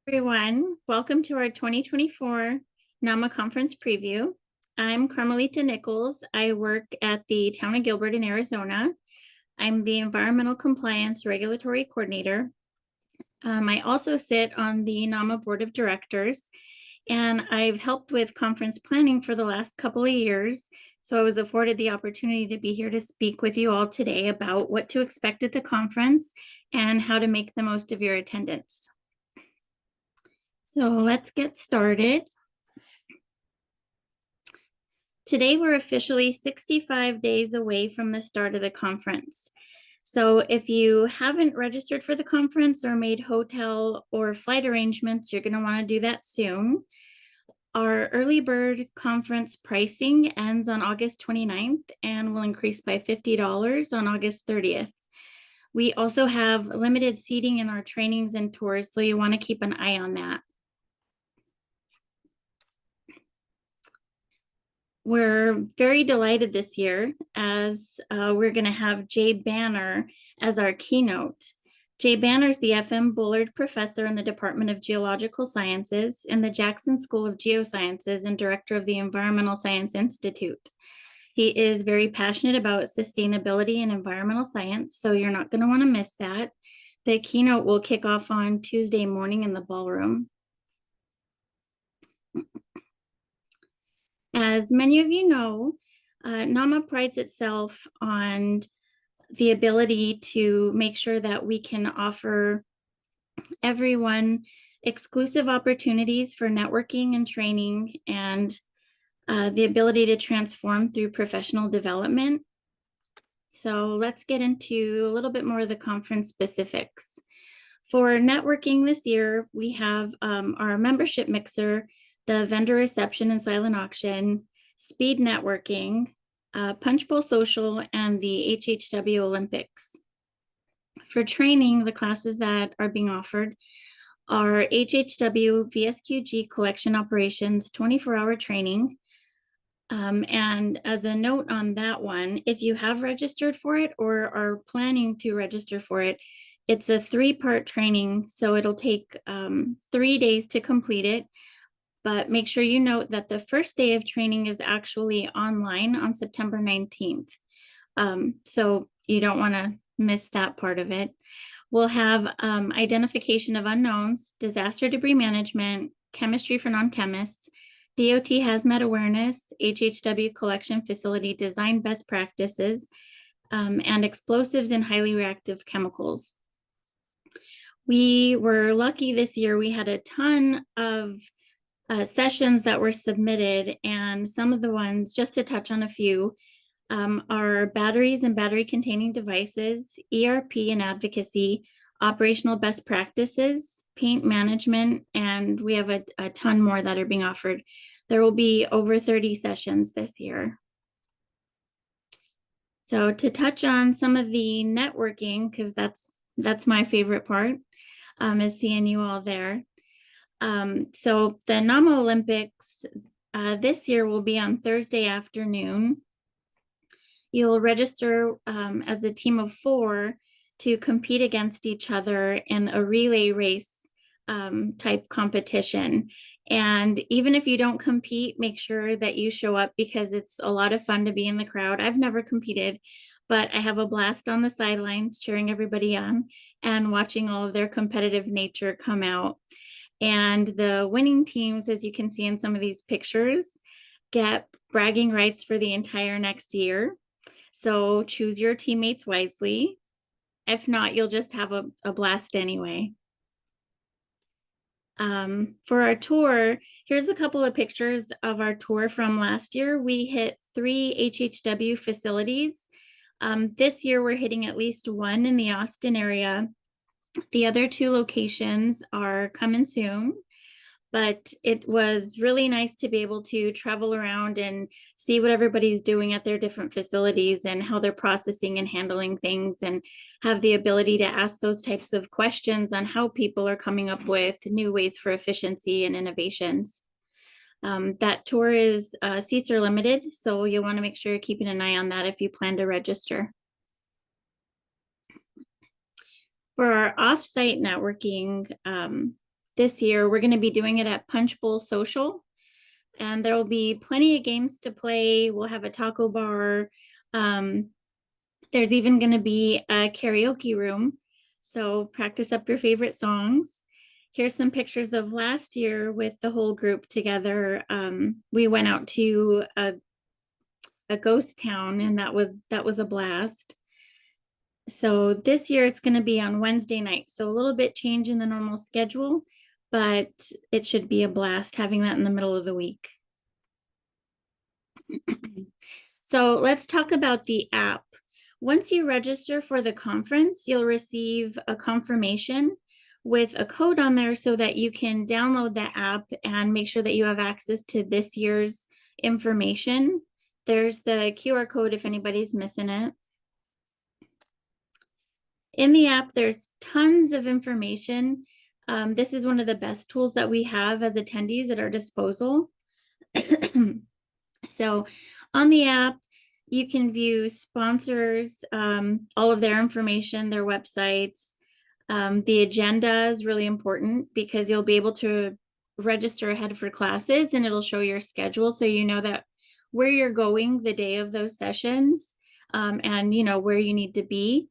Everyone, welcome to our 2024 NAMA conference preview. I'm Carmelita Nichols. I work at the town of Gilbert in Arizona. I'm the environmental compliance regulatory coordinator. I also sit on the NAMA board of directors, and I've helped with conference planning for the last couple of years. So I was afforded the opportunity to be here to speak with you all today about what to expect at the conference and how to make the most of your attendance. So let's get started. Today, we're officially 65 days away from the start of the conference. So if you haven't registered for the conference or made hotel or flight arrangements, you're going to want to do that soon. Our early bird conference pricing ends on August 29th and will increase by $50 on August 30th. We also have limited seating in our trainings and tours, so you want to keep an eye on that. We're very delighted this year as we're going to have Jay Banner as our keynote. Jay Banner is the F.M. Bullard Professor in the Department of Geological Sciences in the Jackson School of Geosciences and Director of the Environmental Science Institute. He is very passionate about sustainability and environmental science, so you're not going to want to miss that. The keynote will kick off on Tuesday morning in the ballroom. As many of you know, NAMA prides itself on the ability to make sure that we can offer everyone exclusive opportunities for networking and training and the ability to transform through professional development. So let's get into a little bit more of the conference specifics. For networking this year, we have our membership mixer, the vendor reception and silent auction, speed networking, Punchbowl Social, and the HHW Olympics. For training, the classes that are being offered are HHW VSQG Collection Operations 24-hour training. And as a note on that one, if you have registered for it or are planning to register for it, it's a 3-part training, so it'll take 3 days to complete it. But make sure you note that the first day of training is actually online on September 19th. So you don't want to miss that part of it. We'll have identification of unknowns, disaster debris management, chemistry for non-chemists, DOT hazmat awareness, HHW collection facility design best practices, and explosives and highly reactive chemicals. We were lucky this year. We had a ton of sessions that were submitted, and some of the ones, just to touch on a few, are batteries and battery containing devices, ERP and advocacy, operational best practices, paint management, and we have a ton more that are being offered. There will be over 30 sessions this year. So to touch on some of the networking, because that's my favorite part, is seeing you all there. So the NAMA Olympics this year will be on Thursday afternoon. You'll register as a team of 4 to compete against each other in a relay race type competition. And even if you don't compete, make sure that you show up because it's a lot of fun to be in the crowd. I've never competed, but I have a blast on the sidelines cheering everybody on and watching all of their competitive nature come out. And the winning teams, as you can see in some of these pictures, get bragging rights for the entire next year. So choose your teammates wisely. If not, you'll just have a blast anyway. For our tour, here's a couple of pictures of our tour from last year. We hit 3 HHW facilities. This year, we're hitting at least 1 in the Austin area. The other 2 locations are coming soon, but it was really nice to be able to travel around and see what everybody's doing at their different facilities and how they're processing and handling things, and have the ability to ask those types of questions on how people are coming up with new ways for efficiency and innovations. That tour is seats are limited, so you'll want to make sure you're keeping an eye on that if you plan to register. For our offsite networking, this year, we're going to be doing it at Punch Bowl Social, and there will be plenty of games to play. We'll have a taco bar. There's even going to be a karaoke room, so practice up your favorite songs. Here's some pictures of last year with the whole group together. We went out to a ghost town, and that was a blast. So this year it's going to be on Wednesday night, so a little bit change in the normal schedule, but it should be a blast having that in the middle of the week. So let's talk about the app. Once you register for the conference, you'll receive a confirmation with a code on there so that you can download the app and make sure that you have access to this year's information. There's the QR code if anybody's missing it. In the app, there's tons of information. This is one of the best tools that we have as attendees at our disposal. So on the app, you can view sponsors, all of their information, their websites. The agenda is really important because you'll be able to register ahead for classes, and it'll show your schedule so you know that where you're going the day of those sessions, and you know where you need to be.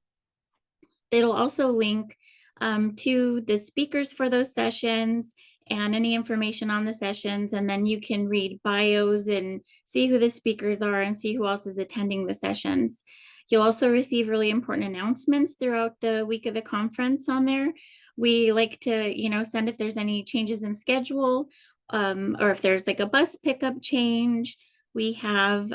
It'll also link to the speakers for those sessions and any information on the sessions. And then you can read bios and see who the speakers are and see who else is attending the sessions. You'll also receive really important announcements throughout the week of the conference on there. We like to, you know, send if there's any changes in schedule, or if there's like a bus pickup change. We have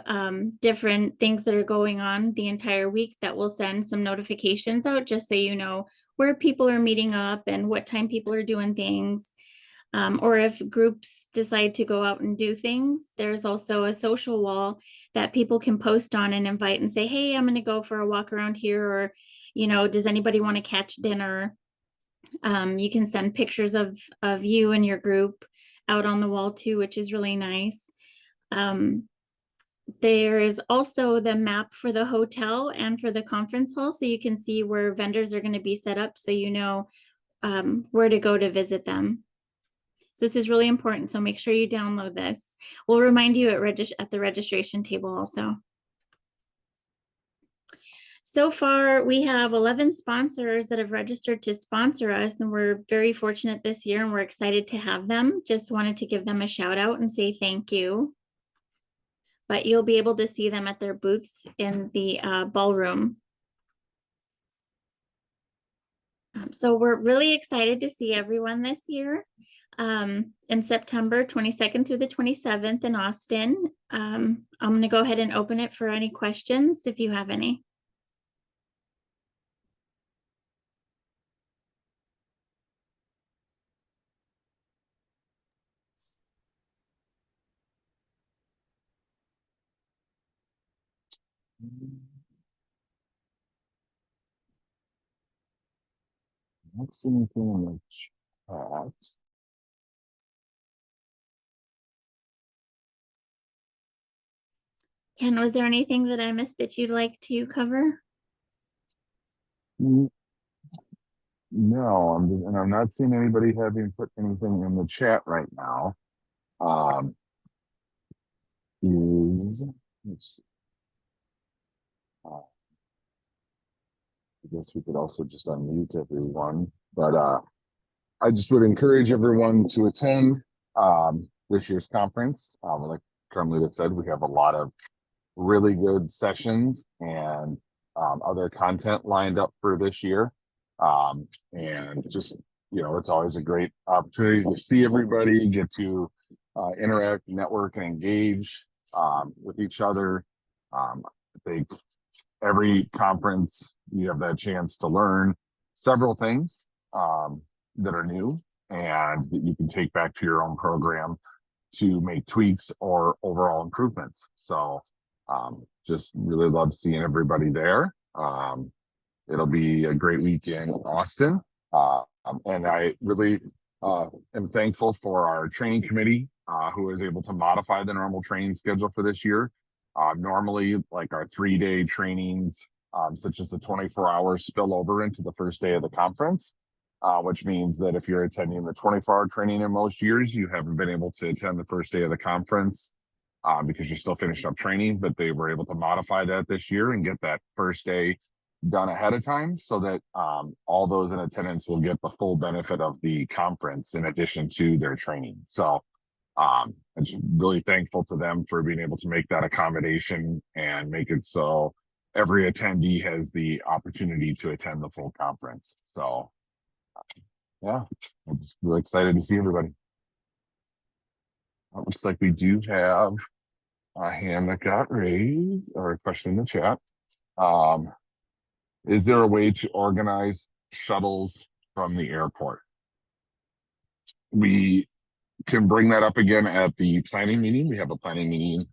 different things that are going on the entire week that will send some notifications out just so you know where people are meeting up and what time people are doing things. Or if groups decide to go out and do things, there's also a social wall that people can post on and invite and say, hey, I'm going to go for a walk around here, or, you know, does anybody want to catch dinner? You can send pictures of you and your group out on the wall too, which is really nice. There is also the map for the hotel and for the conference hall, so you can see where vendors are going to be set up so you know where to go to visit them. So this is really important, so make sure you download this. We'll remind you at the registration table also. So far, we have 11 sponsors that have registered to sponsor us, and we're very fortunate this year, and we're excited to have them. Just wanted to give them a shout out and say thank you. But you'll be able to see them at their booths in the ballroom. So we're really excited to see everyone this year in September 22nd through the 27th in Austin. I'm going to go ahead and open it for any questions if you have any. Not seeing anything in the chat. Ken, was there anything that I missed that you'd like to cover? No, I'm not seeing anybody having put anything in the chat right now. I guess we could also just unmute everyone, but I just would encourage everyone to attend this year's conference. Like Carmelita said, we have a lot of really good sessions and other content lined up for this year. And just, you know, it's always a great opportunity to see everybody, get to interact, network, and engage with each other. I think every conference you have that chance to learn several things that are new and that you can take back to your own program to make tweaks or overall improvements. So just really love seeing everybody there. It'll be a great week in Austin. And I really am thankful for our training committee who was able to modify the normal training schedule for this year. Normally, like our 3-day trainings, such as the 24 hours, spill over into the first day of the conference. which means that if you're attending the 24-hour training in most years, you haven't been able to attend the first day of the conference because you're still finishing up training, but they were able to modify that this year and get that first day done ahead of time so that all those in attendance will get the full benefit of the conference in addition to their training. So I'm just really thankful to them for being able to make that accommodation and make it so every attendee has the opportunity to attend the full conference. So yeah, I'm just really excited to see everybody. It looks like we do have a hand that got raised or a question in the chat. Is there a way to organize shuttles from the airport? We can bring that up again at the planning meeting. We have a planning meeting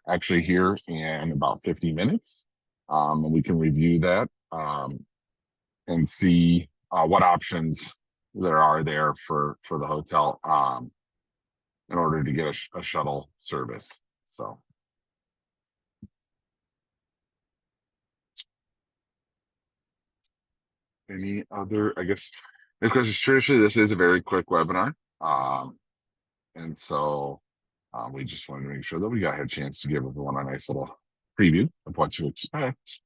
actually here in about 50 minutes. And we can review that and see what options there are there for the hotel in order to get a shuttle service. So. Any other, I guess, because traditionally this is a very quick webinar. And so we just wanted to make sure that we had a chance to give everyone a nice little preview of what to expect.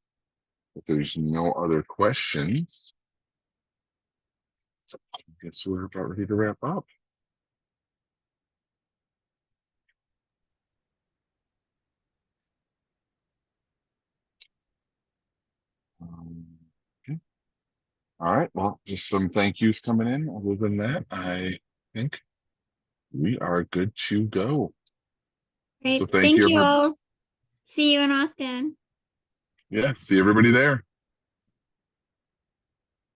If there's no other questions, I guess we're about ready to wrap up. Okay. All right, well, just some thank yous coming in. Other than that, I think we are good to go. Great. So thank Thank you. you all. See you in Austin. Yeah, see everybody there.